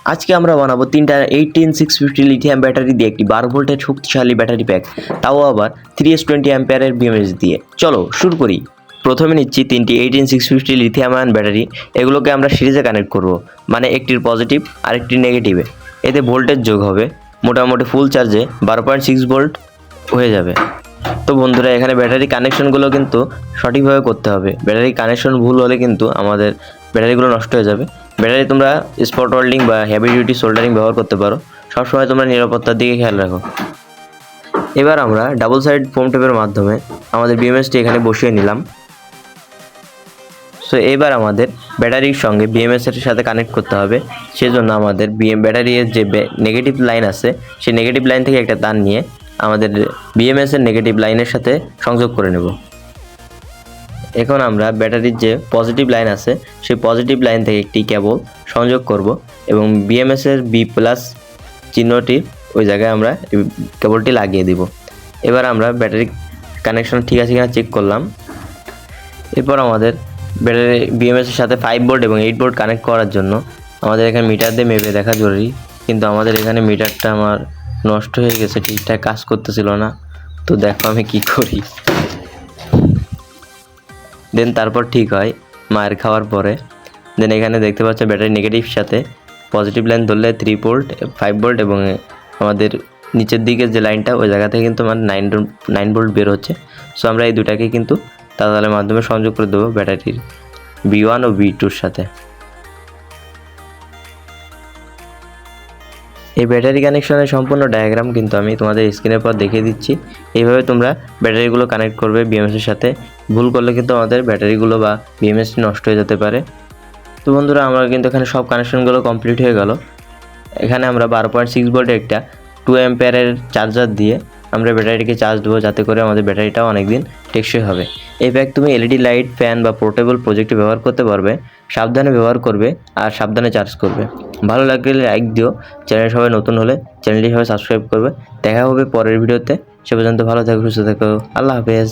আজকে আমরা বানাবো 3টা 18650 লিথিয়াম ব্যাটারি দিয়ে একটি 12 ভোল্টের শক্তিশালী ব্যাটারি প্যাক, তাও আবার 3S20 অ্যাম্পিয়ারের বিএমএস দিয়ে। চলো শুরু করি। প্রথমে নিচ্ছি 3টি 18650 লিথিয়াম আয়ন ব্যাটারি। এগুলোকে আমরা সিরিজে কানেক্ট করব, মানে একটির পজিটিভ আর একটি নেগেটিভে। এতে ভোল্টেজ যোগ হবে, মোটামুটি ফুল চার্জে 12.6 ভোল্ট হয়ে যাবে। তো বন্ধুরা, এখানে ব্যাটারি কানেকশনগুলো কিন্তু সঠিকভাবে করতে হবে। ব্যাটারি কানেকশন ভুল হলে কিন্তু আমাদের ব্যাটারিগুলো নষ্ট হয়ে যাবে। ব্যাটারি তোমরা স্পট ওয়েল্ডিং বা হেভি ডিউটি সোল্ডারিং ব্যবহার করতে পারো। সবসময় তোমরা নিরাপত্তার দিকে খেয়াল রাখো। এবার আমরা ডাবল সাইড ফোম টেপের মাধ্যমে আমাদের বিএমএসটি এখানে বসিয়ে নিলাম। সো এবার আমাদের ব্যাটারির সঙ্গে বিএমএসের সাথে কানেক্ট করতে হবে। সেজন্য আমাদের ব্যাটারির যে নেগেটিভ লাইন আছে, সেই নেগেটিভ লাইন থেকে একটা তার নিয়ে আমাদের বিএমএসের নেগেটিভ লাইনের সাথে সংযোগ করে নেব। এখন আমরা ব্যাটারির যে পজিটিভ লাইন আছে, সেই পজিটিভ লাইন থেকে একটি কেবল সংযোগ করব এবং বিএমএসের বি প্লাস চিহ্নটি ওই জায়গায় আমরা কেবলটি লাগিয়ে দিব। এবার আমরা ব্যাটারি কানেকশন ঠিক আছে কিনা চেক করলাম। এরপর আমাদের ব্যাটারি বিএমএসের সাথে 5 ভোল্ট এবং 8 ভোল্ট কানেক্ট করার জন্য আমাদের এখানে মিটার দিয়ে মেপে দেখা জরুরি। কিন্তু আমাদের এখানে মিটারটা আমার নষ্ট হয়ে গেছে, ঠিকঠাক কাজ করতেছিল না। তো দেখো আমি কি করি। দেন তারপর ঠিক হয় মায়ের খাওয়ার পরে। দেন এখানে দেখতে পাচ্ছ ব্যাটারি নেগেটিভ সাথে পজিটিভ লাইন ধরলে 3 ভোল্ট 5 ভোল্ট এবং আমাদের নিচের দিকে যে লাইনটা, ওই জায়গা থেকে কিন্তু আমার 9 ভোল্ট বের হচ্ছে। সো আমরা এই দুটাকে কিন্তু তারের মাধ্যমে সংযোগ করে দেবো ব্যাটারির B1 ও B2-র সাথে। এই ব্যাটারি কানেকশনের সম্পূর্ণ ডায়াগ্রাম কিন্তু আমি তোমাদের স্ক্রিনের পর দেখিয়ে দিচ্ছি। এইভাবে তোমরা ব্যাটারিগুলো কানেক্ট করবে বিএমএসের সাথে। ভুল করলে কিন্তু আমাদের ব্যাটারিগুলো বা বিএমএসটি নষ্ট হয়ে যেতে পারে। তো বন্ধুরা, আমরা কিন্তু এখানে সব কানেকশনগুলো কমপ্লিট হয়ে গেল। এখানে আমরা 12.6 ভোল্টের একটা 2 অ্যাম্পিয়ারের চার্জার দিয়ে আমরা ব্যাটারিটিকে চার্জ দেবো, যাতে করে আমাদের ব্যাটারিটাও অনেক দিন টেকসই হবে। এই প্যাক তুমি এলইডি লাইট, ফ্যান বা পোর্টেবল প্রজেক্টে ব্যবহার করতে পারবে। সাবধানে ব্যবহার করবে আর সাবধানে চার্জ করবে। ভালো লাগলে লাইক দিও। চ্যানেল সবাই নতুন হলে চ্যানেলটি সবাই সাবস্ক্রাইব করবে। দেখা হবে পরের ভিডিওতে। সে পর্যন্ত ভালো থাকো, সুস্থ থাকো। আল্লাহ হাফেজ।